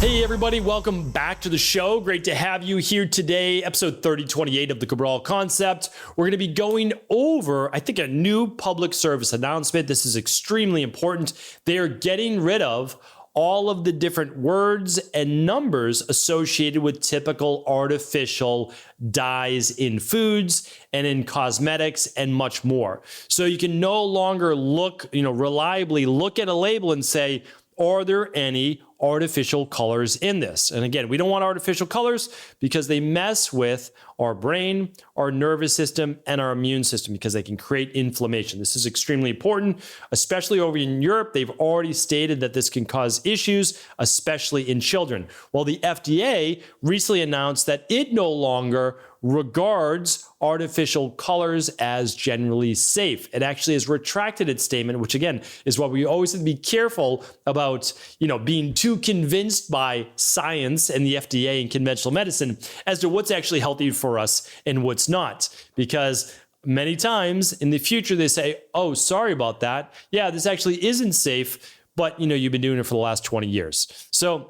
Hey everybody, welcome back to the show. Great to have you here today, episode 3028 of the Cabral Concept. We're going to be going over, I think, a new public service announcement. This is extremely important. They are getting rid of all of the different words and numbers associated with typical artificial dyes in foods and in cosmetics and much more. So you can no longer reliably look at a label and say, are there any artificial colors in this? And again, we don't want artificial colors because they mess with our brain, our nervous system, and our immune system because they can create inflammation. This is extremely important, especially over in Europe. They've already stated that this can cause issues, especially in children. Well, the FDA recently announced that it no longer regards artificial colors as generally safe. It actually has retracted its statement, which again is why we always have to be careful about, being too convinced by science and the FDA and conventional medicine as to what's actually healthy for us and what's not. Because many times in the future they say, oh, sorry about that. Yeah, this actually isn't safe, but you've been doing it for the last 20 years. So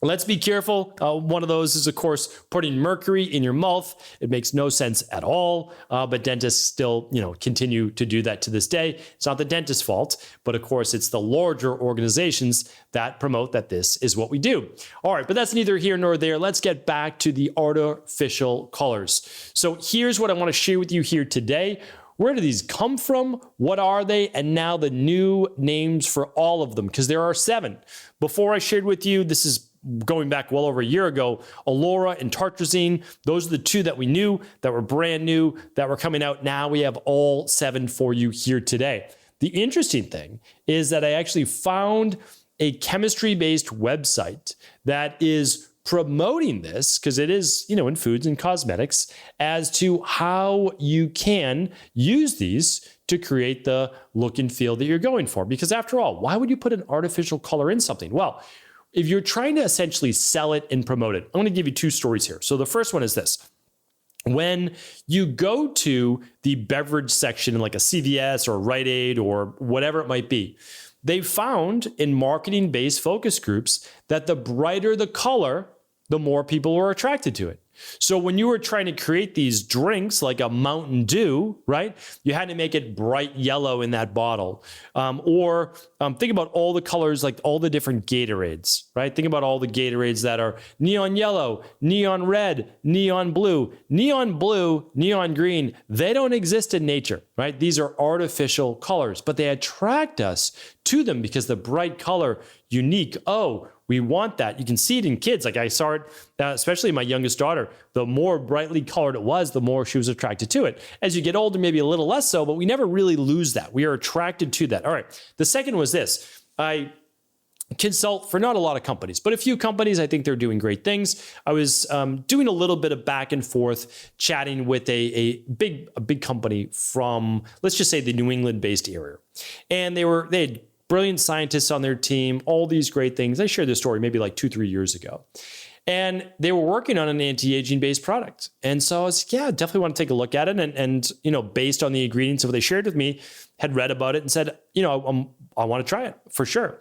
let's be careful. One of those is, of course, putting mercury in your mouth. It makes no sense at all, but dentists still, continue to do that to this day. It's not the dentist's fault, but of course, it's the larger organizations that promote that this is what we do. All right, but that's neither here nor there. Let's get back to the artificial colors. So here's what I want to share with you here today. Where do these come from? What are they? And now the new names for all of them, because there are 7. Before I shared with you, this is going back well over a year ago, Allura and Tartrazine. Those are the 2 that we knew that were brand new, that were coming out. Now we have all 7 for you here today. The interesting thing is that I actually found a chemistry-based website that is promoting this, because it is, in foods and cosmetics, as to how you can use these to create the look and feel that you're going for. Because after all, why would you put an artificial color in something? Well, if you're trying to essentially sell it and promote it, I'm going to give you 2 stories here. So the first one is this. When you go to the beverage section in like a CVS or a Rite Aid or whatever it might be, they found in marketing-based focus groups that the brighter the color, the more people were attracted to it. So when you were trying to create these drinks like a Mountain Dew, right, you had to make it bright yellow in that bottle. Or think about all the colors, like all the different Gatorades, right? Think about all the Gatorades that are neon yellow, neon red, neon blue, neon green. They don't exist in nature, right? These are artificial colors, but they attract us to them because the bright color, unique. Oh, we want that. You can see it in kids. Like I saw it, especially my youngest daughter, the more brightly colored it was, the more she was attracted to it. As you get older, maybe a little less so, but we never really lose that. We are attracted to that. All right. The second was this. I consult for not a lot of companies, but a few companies. I think they're doing great things. I was doing a little bit of back and forth chatting with a big company from, let's just say, the New England based area. And they had brilliant scientists on their team, all these great things. I shared this story maybe like 2-3 years ago. And they were working on an anti-aging based product. And so I was like, yeah, definitely want to take a look at it. And based on the ingredients of what they shared with me, had read about it and said, I want to try it for sure.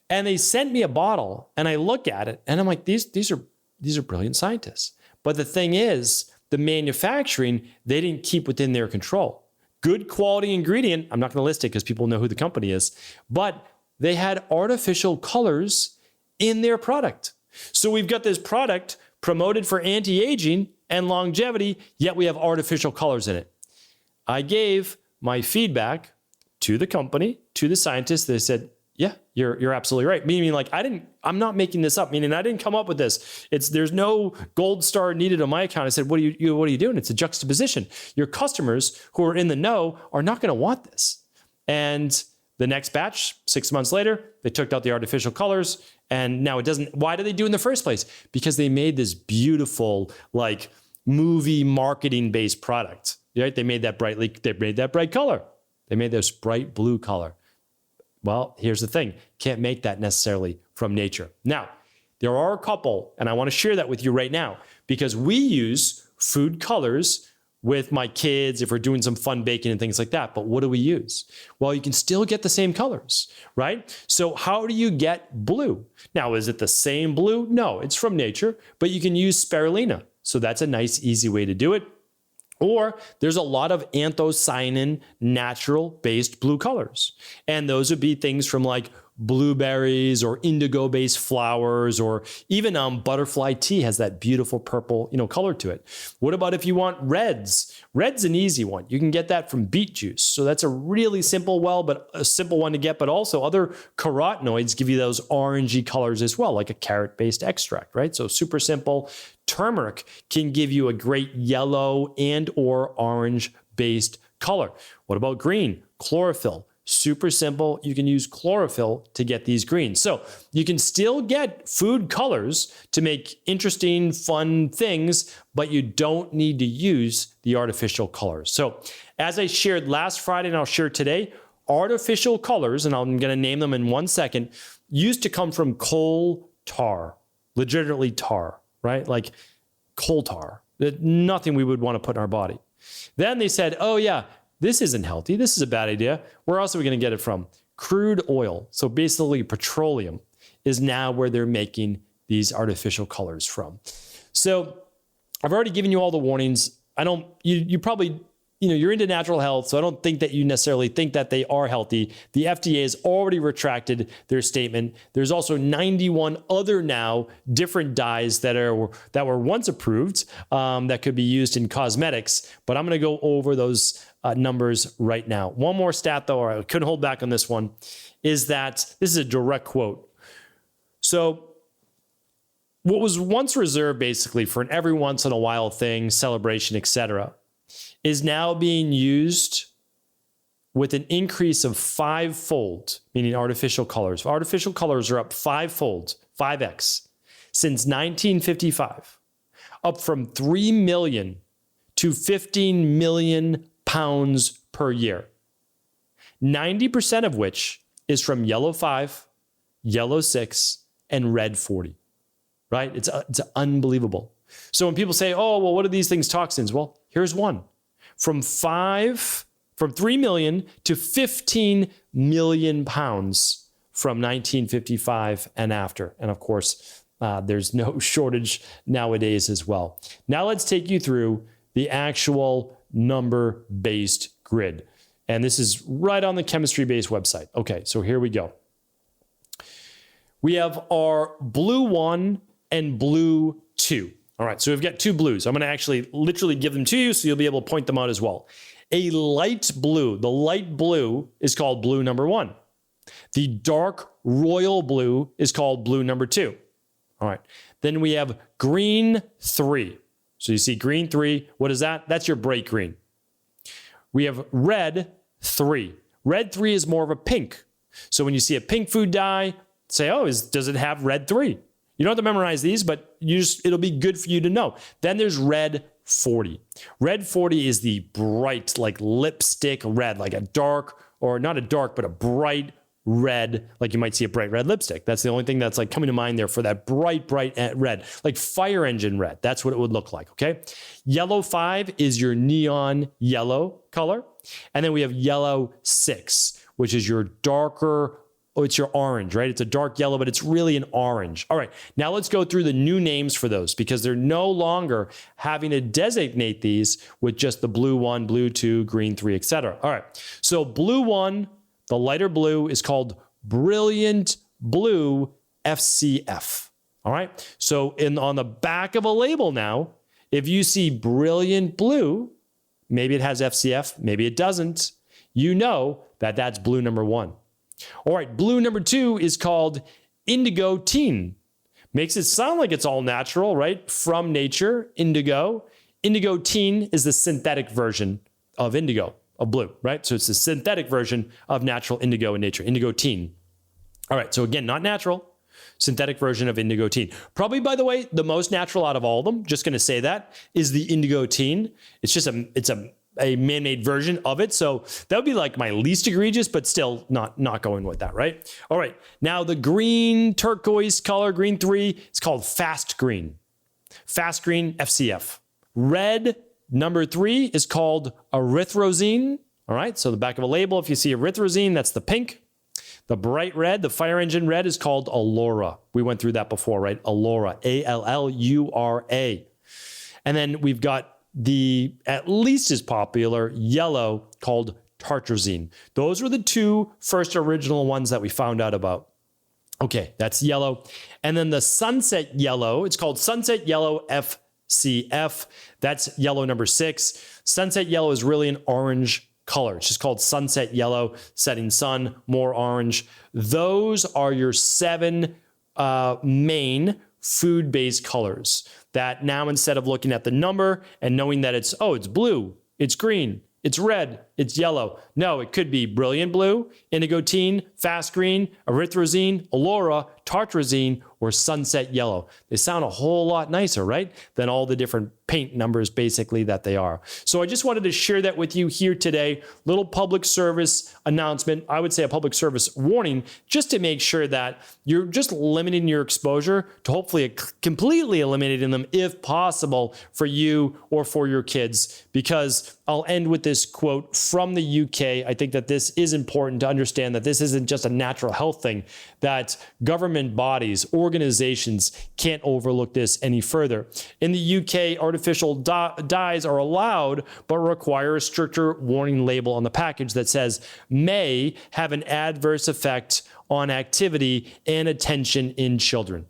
And they sent me a bottle and I look at it and I'm like, these are brilliant scientists. But the thing is, the manufacturing, they didn't keep within their control. Good quality ingredient. I'm not going to list it because people know who the company is, but they had artificial colors in their product. So we've got this product promoted for anti-aging and longevity, yet we have artificial colors in it. I gave my feedback to the company, to the scientists. They said, yeah, you're absolutely right. Meaning like, I'm not making this up. Meaning I didn't come up with this. There's no gold star needed on my account. I said, what are you doing? It's a juxtaposition. Your customers who are in the know are not going to want this. And the next batch, 6 months later, they took out the artificial colors and now it doesn't. Why do they do it in the first place? Because they made this beautiful, like movie marketing based product, right? They made that bright color. They made this bright blue color. Well, here's the thing. Can't make that necessarily from nature. Now, there are a couple, and I want to share that with you right now, because we use food colors with my kids, if we're doing some fun baking and things like that. But what do we use? Well, you can still get the same colors, right? So how do you get blue? Now, is it the same blue? No, it's from nature, but you can use spirulina. So that's a nice, easy way to do it. Or there's a lot of anthocyanin natural-based blue colors. And those would be things from like blueberries or indigo-based flowers, or even butterfly tea has that beautiful purple, color to it. What about if you want reds? Red's an easy one. You can get that from beet juice. So that's a really simple one to get, but also other carotenoids give you those orangey colors as well, like a carrot-based extract, right? So super simple. Turmeric can give you a great yellow and or orange-based color. What about green? Chlorophyll. Super simple. You can use chlorophyll to get these greens. So you can still get food colors to make interesting, fun things, but you don't need to use the artificial colors. So as I shared last Friday and I'll share today, artificial colors, and I'm going to name them in 1 second, used to come from coal tar, legitimately tar, right? Like coal tar, nothing we would want to put in our body. Then they said, oh yeah, this isn't healthy. This is a bad idea. Where else are we going to get it from? Crude oil. So basically petroleum is now where they're making these artificial colors from. So I've already given you all the warnings. You probably, you're into natural health, so I don't think that you necessarily think that they are healthy. The FDA has already retracted their statement. There's also 91 other now different dyes that were once approved that could be used in cosmetics, but I'm going to go over those numbers right now. One more stat though, or I couldn't hold back on this one, is that this is a direct quote. So what was once reserved basically for an every once in a while thing, celebration, etc., is now being used with an increase of 5-fold, meaning artificial colors. Artificial colors are up 5-fold, 5x, since 1955, up from 3 million to 15 million pounds per year, 90% of which is from yellow 5, yellow 6, and red 40, right? It's unbelievable. So when people say, oh, well, what are these things toxins? Well, here's one. From 3 million to 15 million pounds from 1955 and after. And of course, there's no shortage nowadays as well. Now let's take you through the actual number-based grid. And this is right on the chemistry-based website. Okay, so here we go. We have our blue 1 and blue 2. All right, so we've got two blues. I'm going to actually literally give them to you so you'll be able to point them out as well. A light blue, the light blue is called blue number 1. The dark royal blue is called blue number 2. All right, then we have green 3. So you see green 3, what is that? That's your bright green. We have red 3. Red 3 is more of a pink. So when you see a pink food dye, say, oh, does it have red 3? You don't have to memorize these, but it'll be good for you to know. Then there's red 40. Red 40 is the bright, like lipstick red, like a dark, or not a dark, but a bright red, like you might see a bright red lipstick. That's the only thing that's like coming to mind there for that bright red, like fire engine red. That's what it would look like, okay? Yellow 5 is your neon yellow color. And then we have yellow 6, which is your darker, it's your orange, right? It's a dark yellow, but it's really an orange. All right, now let's go through the new names for those because they're no longer having to designate these with just the blue 1, blue 2, green 3, etc. All right, so blue 1, the lighter blue is called Brilliant Blue FCF. All right, so on the back of a label now, if you see Brilliant Blue, maybe it has FCF, maybe it doesn't, you know that that's blue number 1. All right, blue number 2 is called Indigo Teen. Makes it sound like it's all natural, right? From nature, indigo. Indigo Teen is the synthetic version of indigo, of blue, right? So it's the synthetic version of natural indigo in nature, Indigo Teen. All right, so again, not natural, synthetic version of Indigo Teen. Probably, by the way, the most natural out of all of them, just going to say that, is the Indigo Teen. It's just a man-made version of it. So that would be like my least egregious, but still not going with that, right? All right. Now the green turquoise color, green 3, it's called Fast Green. Fast Green FCF. Red Number 3 is called erythrosine. All right, so the back of a label, if you see erythrosine, that's the pink. The bright red, the fire engine red, is called Allura. We went through that before, right? Allura, A-L-L-U-R-A. And then we've got the at least as popular yellow called tartrazine. Those were the 2 first original ones that we found out about. Okay, that's yellow. And then the sunset yellow, it's called sunset yellow FCF. That's yellow number 6. Sunset yellow is really an orange color. It's just called sunset yellow, setting sun, more orange. Those are your 7 main food-based colors that now, instead of looking at the number and knowing that it's blue, it's green, it's red, it's yellow. No, it could be brilliant blue, indigo teen, fast green, erythrosine, allura, tartrazine, or sunset yellow. They sound a whole lot nicer, right? Than all the different paint numbers basically that they are. So I just wanted to share that with you here today. Little public service announcement. I would say a public service warning, just to make sure that you're just limiting your exposure to hopefully completely eliminating them if possible for you or for your kids. Because I'll end with this quote from the UK. I think that this is important to understand that this isn't just a natural health thing, that government bodies, organizations can't overlook this any further. In the UK, artificial dyes are allowed, but require a stricter warning label on the package that says may have an adverse effect on activity and attention in children.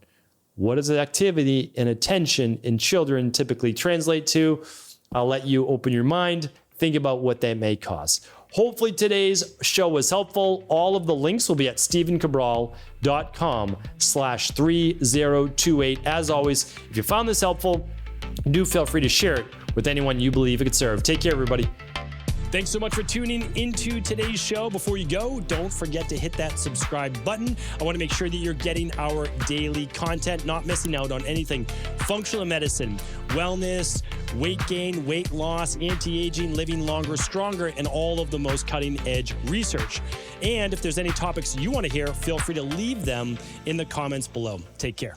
What does activity and attention in children typically translate to? I'll let you open your mind, think about what that may cause. Hopefully today's show was helpful. All of the links will be at stephencabral.com/3028. As always, if you found this helpful, do feel free to share it with anyone you believe it could serve. Take care, everybody. Thanks so much for tuning into today's show. Before you go, don't forget to hit that subscribe button. I want to make sure that you're getting our daily content, not missing out on anything functional medicine, wellness, weight gain, weight loss, anti-aging, living longer, stronger, and all of the most cutting-edge research. And if there's any topics you want to hear, feel free to leave them in the comments below. Take care.